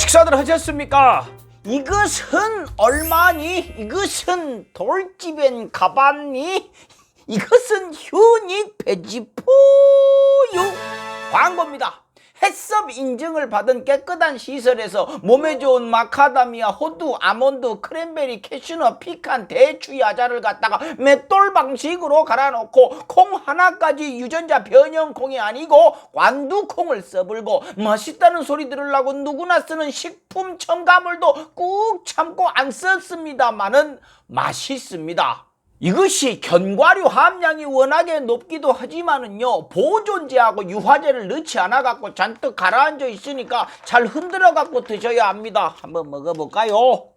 식사들 하셨습니까? 이것은 얼마니? 이것은 돌집엔 가봤니? 이것은 휴닛 베지포유 광고입니다. 햇섭 인증을 받은 깨끗한 시설에서 몸에 좋은 마카다미아, 호두, 아몬드, 크랜베리, 캐슈넛, 피칸, 대추, 야자를 갖다가 맷돌 방식으로 갈아놓고 콩 하나까지 유전자 변형 콩이 아니고 완두콩을 써불고 맛있다는 소리 들으려고 누구나 쓰는 식품 첨가물도 꾹 참고 안 썼습니다만은 맛있습니다. 이것이 견과류 함량이 워낙에 높기도 하지만은요, 보존제하고 유화제를 넣지 않아 갖고 잔뜩 가라앉아 있으니까 잘 흔들어 갖고 드셔야 합니다. 한번 먹어볼까요?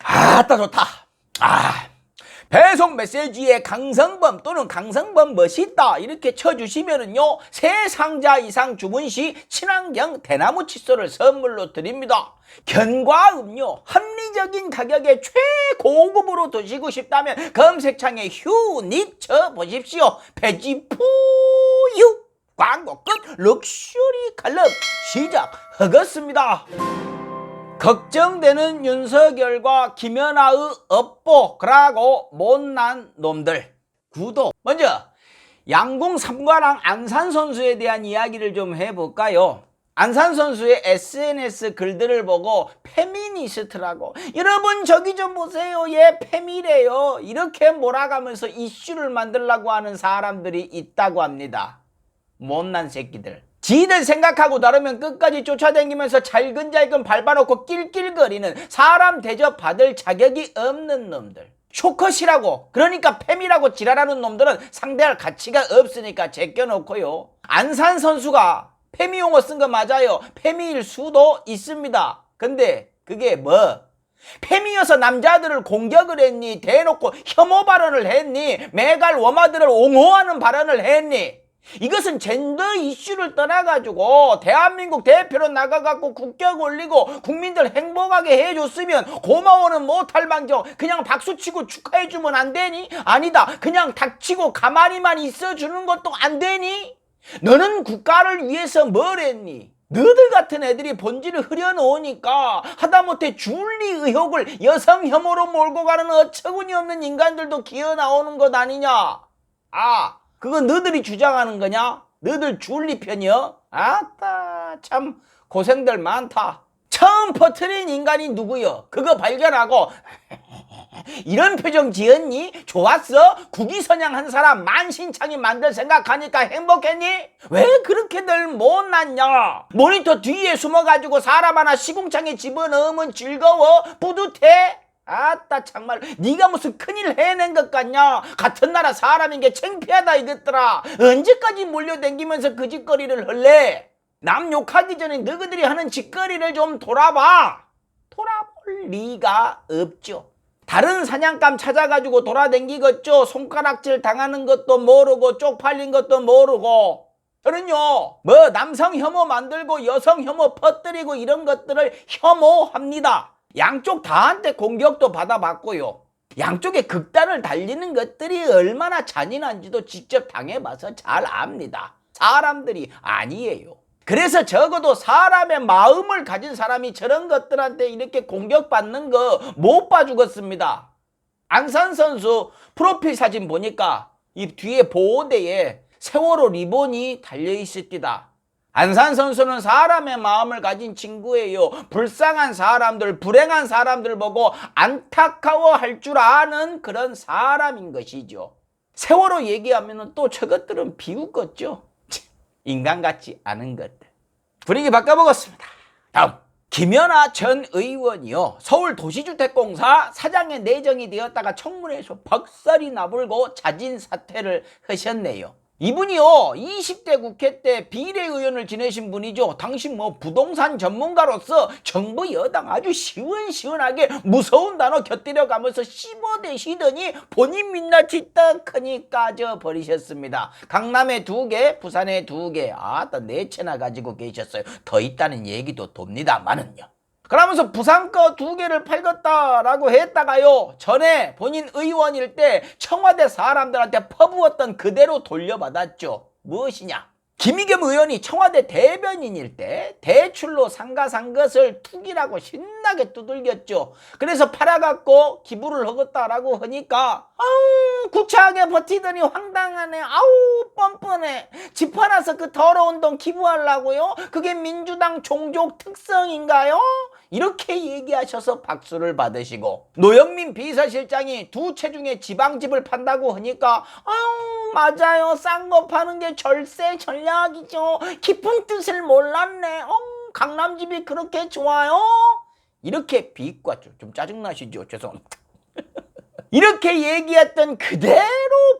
아따 좋다. 배송 메시지에 강성범 또는 강성범 멋있다 이렇게 쳐주시면은요, 3상자 이상 주문 시 친환경 대나무 칫솔을 선물로 드립니다. 견과음료 합리적인 가격에 최고급으로 드시고 싶다면 검색창에 휴닛 쳐보십시오. 베지포유 광고 끝. 럭셔리 칼럼 시작하겠습니다. 걱정되는 윤석열과 김연아의 업보 그라고 못난 놈들 구독. 먼저 양궁 3관왕 안산 선수에 대한 이야기를 좀 해볼까요? 안산 선수의 SNS 글들을 보고 페미니스트라고, 여러분 저기 좀 보세요, 얘 페미래요, 이렇게 몰아가면서 이슈를 만들려고 하는 사람들이 있다고 합니다. 못난 새끼들. 지들 생각하고 다르면 끝까지 쫓아다니면서 잘근잘근 밟아놓고 낄낄거리는, 사람 대접 받을 자격이 없는 놈들. 쇼컷이라고, 그러니까 페미라고 지랄하는 놈들은 상대할 가치가 없으니까 제껴놓고요. 안산 선수가 페미 용어 쓴 거 맞아요. 페미일 수도 있습니다. 근데 그게 뭐? 페미여서 남자들을 공격을 했니? 대놓고 혐오 발언을 했니? 매갈 워마들을 옹호하는 발언을 했니? 이것은 젠더 이슈를 떠나가지고 대한민국 대표로 나가갖고 국격 올리고 국민들 행복하게 해줬으면 고마워는 못할 망정 그냥 박수치고 축하해주면 안 되니? 아니다, 그냥 닥치고 가만히만 있어주는 것도 안 되니? 너는 국가를 위해서 뭘 했니? 너들 같은 애들이 본질을 흐려놓으니까 하다못해 줄리 의혹을 여성 혐오로 몰고 가는 어처구니 없는 인간들도 기어나오는 것 아니냐? 그거 너들이 주장하는 거냐? 너들 줄리 편이여? 아따 참 고생들 많다. 처음 퍼뜨린 인간이 누구여? 그거 발견하고 이런 표정 지었니? 좋았어? 국위선양한 사람 만신창이 만들 생각하니까 행복했니? 왜 그렇게들 못났냐? 모니터 뒤에 숨어가지고 사람 하나 시궁창에 집어넣으면 즐거워? 뿌듯해? 아따 정말 네가 무슨 큰일 해낸 것 같냐? 같은 나라 사람인 게 창피하다 이것들아. 언제까지 몰려댕기면서 그 짓거리를 할래? 남 욕하기 전에 너희들이 하는 짓거리를 좀 돌아봐. 돌아볼 리가 없죠. 다른 사냥감 찾아가지고 돌아댕기겠죠. 손가락질 당하는 것도 모르고 쪽팔린 것도 모르고. 저는요, 뭐 남성 혐오 만들고 여성 혐오 퍼뜨리고 이런 것들을 혐오합니다. 양쪽 다한테 공격도 받아봤고요. 양쪽에 극단을 달리는 것들이 얼마나 잔인한지도 직접 당해봐서 잘 압니다. 사람들이 아니에요. 그래서 적어도 사람의 마음을 가진 사람이 저런 것들한테 이렇게 공격받는 거 못 봐주겠습니다. 안산 선수 프로필 사진 보니까 이 뒤에 보호대에 세월호 리본이 달려있습니다. 안산 선수는 사람의 마음을 가진 친구예요. 불쌍한 사람들, 불행한 사람들 보고 안타까워할 줄 아는 그런 사람인 것이죠. 세월호 얘기하면 또 저것들은 비웃겠죠. 인간 같지 않은 것들. 분위기 바꿔보겠습니다. 다음, 김연아 전 의원이요, 서울도시주택공사 사장에 내정이 되었다가 청문회에서 박살이 나불고 자진 사퇴를 하셨네요. 이분이요, 20대 국회 때 비례의원을 지내신 분이죠. 당시 부동산 전문가로서 정부 여당 아주 시원시원하게 무서운 단어 곁들여 가면서 씹어대시더니 본인 민낯이 떡하니 까져버리셨습니다. 강남에 2개, 부산에 2개, 4채나 가지고 계셨어요. 더 있다는 얘기도 돕니다만은요. 그러면서 부산 거 2개를 팔겠다라고 했다가요, 전에 본인 의원일 때 청와대 사람들한테 퍼부었던 그대로 돌려받았죠. 무엇이냐? 김의겸 의원이 청와대 대변인일 때 대출로 상가 산 것을 투기라고 신나게 두들겼죠. 그래서 팔아갖고 기부를 하겠다라고 하니까 아우 구차하게 버티더니 황당하네. 아우 뻔뻔해. 집 팔아서 그 더러운 돈 기부하려고요? 그게 민주당 종족 특성인가요? 이렇게 얘기하셔서 박수를 받으시고, 노영민 비서실장이 2채 중에 지방집을 판다고 하니까 아우 맞아요, 싼 거 파는 게 절세 전략이죠. 깊은 뜻을 몰랐네. 강남집이 그렇게 좋아요? 이렇게 비꼬았죠. 좀 짜증나시죠? 죄송합니다. 이렇게 얘기했던 그대로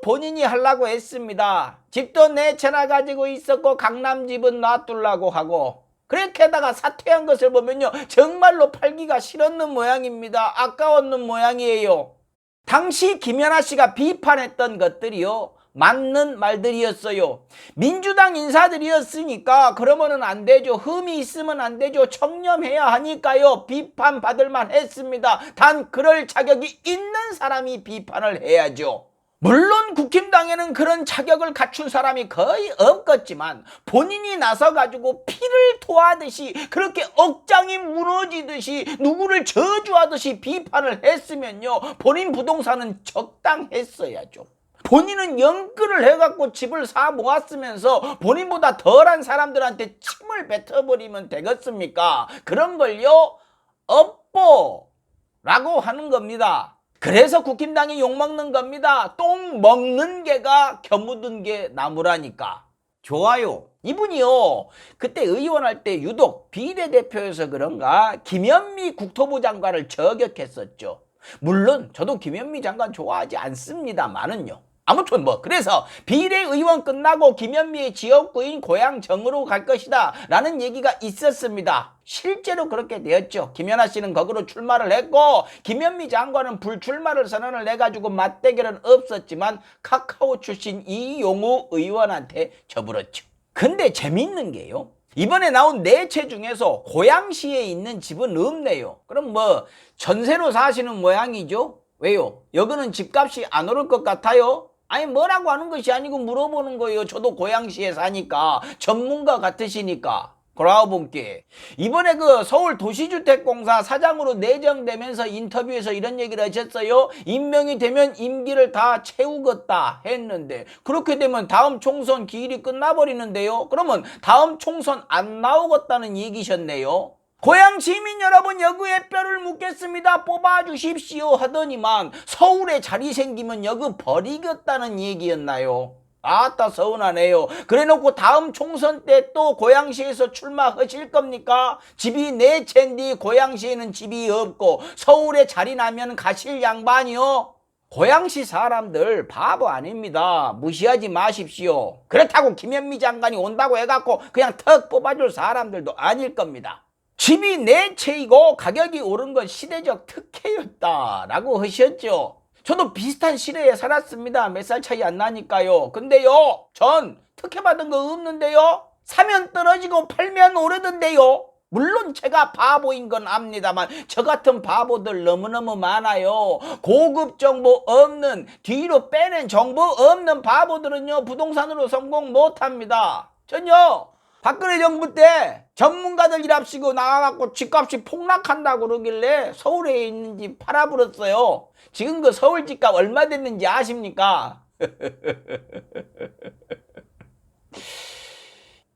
본인이 하려고 했습니다. 집도 4채나 가지고 있었고 강남집은 놔두려고 하고, 그렇게다가 사퇴한 것을 보면요, 정말로 팔기가 싫었는 모양입니다. 아까웠는 모양이에요. 당시 김연아 씨가 비판했던 것들이요, 맞는 말들이었어요. 민주당 인사들이었으니까 그러면은 안 되죠. 흠이 있으면 안 되죠. 청렴해야 하니까요, 비판받을 만 했습니다. 단 그럴 자격이 있는 사람이 비판을 해야죠. 물론 국힘당에는 그런 자격을 갖춘 사람이 거의 없겠지만 본인이 나서가지고 피를 토하듯이 그렇게 억장이 무너지듯이 누구를 저주하듯이 비판을 했으면요, 본인 부동산은 적당했어야죠. 본인은 연끌을 해갖고 집을 사 모았으면서 본인보다 덜한 사람들한테 침을 뱉어버리면 되겠습니까? 그런 걸요, 업보라고 하는 겁니다. 그래서 국힘당이 욕먹는 겁니다. 똥 먹는 개가 겨묻은 게 나무라니까. 좋아요. 이분이요, 그때 의원할 때 유독 비례대표여서 그런가 김현미 국토부 장관을 저격했었죠. 물론 저도 김현미 장관 좋아하지 않습니다만은요, 아무튼 그래서 비례의원 끝나고 김현미의 지역구인 고향정으로 갈 것이다 라는 얘기가 있었습니다. 실제로 그렇게 되었죠. 김연아 씨는 거기로 출마를 했고, 김현미 장관은 불출마를 선언을 해가지고 맞대결은 없었지만 카카오 출신 이용우 의원한테 져버렸죠. 근데 재밌는 게요, 이번에 나온 4채 중에서 고양시에 있는 집은 없네요. 그럼 전세로 사시는 모양이죠. 왜요? 여기는 집값이 안 오를 것 같아요? 아니, 뭐라고 하는 것이 아니고 물어보는 거예요. 저도 고양시에 사니까, 전문가 같으시니까. 그라우분께 이번에 서울도시주택공사 사장으로 내정되면서 인터뷰에서 이런 얘기를 하셨어요. 임명이 되면 임기를 다 채우겠다 했는데, 그렇게 되면 다음 총선 기일이 끝나버리는데요. 그러면 다음 총선 안 나오겠다는 얘기셨네요. 고향 시민 여러분, 여기에 뼈를 묻겠습니다. 뽑아주십시오 하더니만 서울에 자리 생기면 여기 버리겠다는 얘기였나요? 아따 서운하네요. 그래놓고 다음 총선 때 또 고양시에서 출마하실 겁니까? 집이 4채인데 고양시에는 집이 없고 서울에 자리 나면 가실 양반이요? 고양시 사람들 바보 아닙니다. 무시하지 마십시오. 그렇다고 김현미 장관이 온다고 해갖고 그냥 턱 뽑아줄 사람들도 아닐 겁니다. 집이 4채이고 가격이 오른 건 시대적 특혜였다라고 하셨죠. 저도 비슷한 시대에 살았습니다. 몇 살 차이 안 나니까요. 근데요, 전 특혜받은 거 없는데요. 사면 떨어지고 팔면 오르던데요. 물론 제가 바보인 건 압니다만 저 같은 바보들 너무너무 많아요. 고급 정보 없는, 뒤로 빼낸 정보 없는 바보들은요, 부동산으로 성공 못합니다. 전요, 박근혜 정부 때 전문가들 일합시고 나와갖고 집값이 폭락한다고 그러길래 서울에 있는 집 팔아버렸어요. 지금 그 서울 집값 얼마 됐는지 아십니까?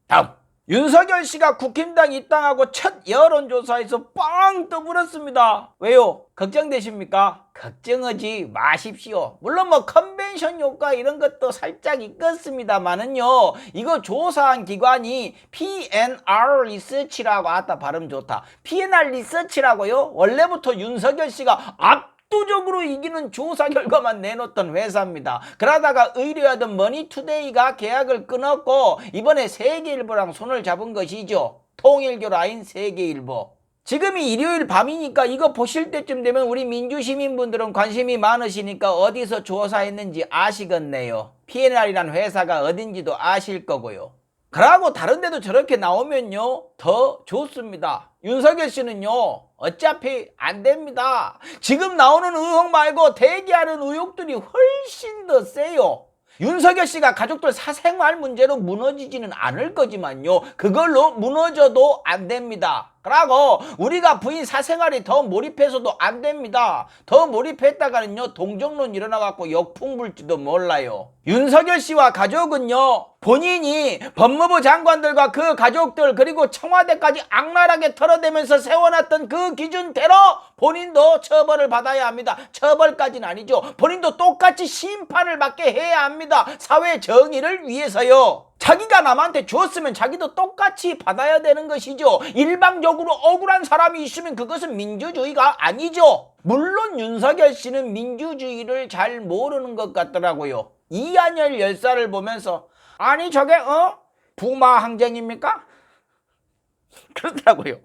다음, 윤석열 씨가 국힘당 입당하고 첫 여론조사에서 빵 떠버렸습니다. 왜요? 걱정되십니까? 걱정하지 마십시오. 물론 컨벤션 효과 이런 것도 살짝 있겠습니다만은요, 이거 조사한 기관이 PNR 리서치라고, 아따 발음 좋다, PNR 리서치라고요. 원래부터 윤석열 씨가 압도적으로 이기는 조사 결과만 내놓던 회사입니다. 그러다가 의뢰하던 머니투데이가 계약을 끊었고 이번에 세계일보랑 손을 잡은 것이죠. 통일교 라인 세계일보. 지금이 일요일 밤이니까 이거 보실 때쯤 되면 우리 민주시민분들은 관심이 많으시니까 어디서 조사했는지 아시겠네요. PNR이란 회사가 어딘지도 아실 거고요. 그러고 다른 데도 저렇게 나오면요 더 좋습니다. 윤석열 씨는요 어차피 안 됩니다. 지금 나오는 의혹 말고 대기하는 의혹들이 훨씬 더 세요. 윤석열 씨가 가족들 사생활 문제로 무너지지는 않을 거지만요 그걸로 무너져도 안 됩니다. 그러고 우리가 부인 사생활이 더 몰입해서도 안 됩니다. 더 몰입했다가는요 동정론 일어나갖고 역풍 불지도 몰라요. 윤석열 씨와 가족은요 본인이 법무부 장관들과 그 가족들 그리고 청와대까지 악랄하게 털어대면서 세워놨던 그 기준대로 본인도 처벌을 받아야 합니다. 처벌까지는 아니죠. 본인도 똑같이 심판을 받게 해야 합니다. 사회 정의를 위해서요. 자기가 남한테 주었으면 자기도 똑같이 받아야 되는 것이죠. 일방적으로 억울한 사람이 있으면 그것은 민주주의가 아니죠. 물론 윤석열 씨는 민주주의를 잘 모르는 것 같더라고요. 이한열 열사를 보면서 아니 저게 부마 항쟁입니까? 그러더라고요.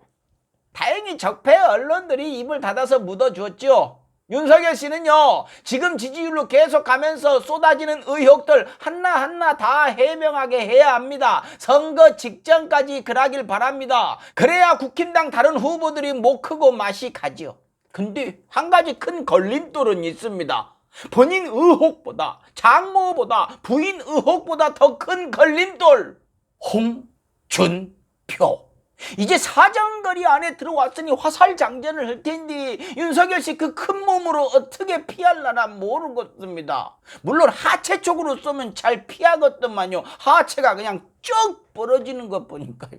다행히 적폐 언론들이 입을 닫아서 묻어주었죠. 윤석열 씨는요 지금 지지율로 계속 가면서 쏟아지는 의혹들 하나하나 다 해명하게 해야 합니다. 선거 직전까지 그러길 바랍니다. 그래야 국힘당 다른 후보들이 목 크고 맛이 가죠. 근데 한 가지 큰 걸림돌은 있습니다. 본인 의혹보다 장모보다 부인 의혹보다 더 큰 걸림돌 홍준표. 이제 사정거리 안에 들어왔으니 화살장전을 할 텐데 윤석열 씨 그 큰 몸으로 어떻게 피할라나 모르겠습니다. 물론 하체 쪽으로 쏘면 잘 피하겠더만요. 하체가 그냥 쭉 벌어지는 것 보니까요.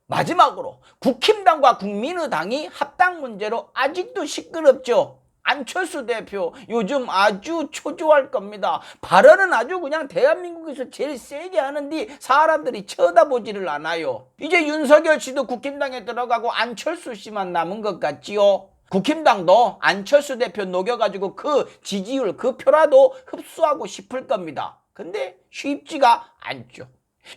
마지막으로 국힘당과 국민의당이 합당 문제로 아직도 시끄럽죠. 안철수 대표 요즘 아주 초조할 겁니다. 발언은 아주 그냥 대한민국에서 제일 세게 하는데 사람들이 쳐다보지를 않아요. 이제 윤석열 씨도 국힘당에 들어가고 안철수 씨만 남은 것 같지요. 국힘당도 안철수 대표 녹여가지고 그 지지율 그 표라도 흡수하고 싶을 겁니다. 근데 쉽지가 않죠.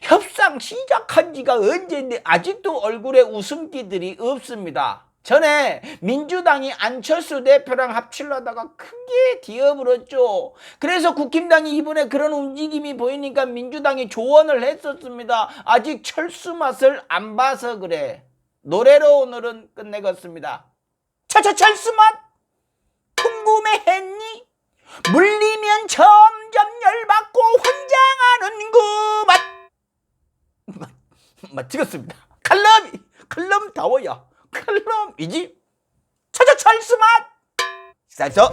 협상 시작한 지가 언제인데 아직도 얼굴에 웃음기들이 없습니다. 전에 민주당이 안철수 대표랑 합치려다가 크게 뒤어버렸죠. 그래서 국힘당이 이번에 그런 움직임이 보이니까 민주당이 조언을 했었습니다. 아직 철수 맛을 안 봐서 그래. 노래로 오늘은 끝내겠습니다. 철수 맛 궁금해했니? 물리면 점점 열받고 환장하는 그 맛. 찍었습니다. 칼럼다워야. 칼럼이지? 철수 맛! 쌀서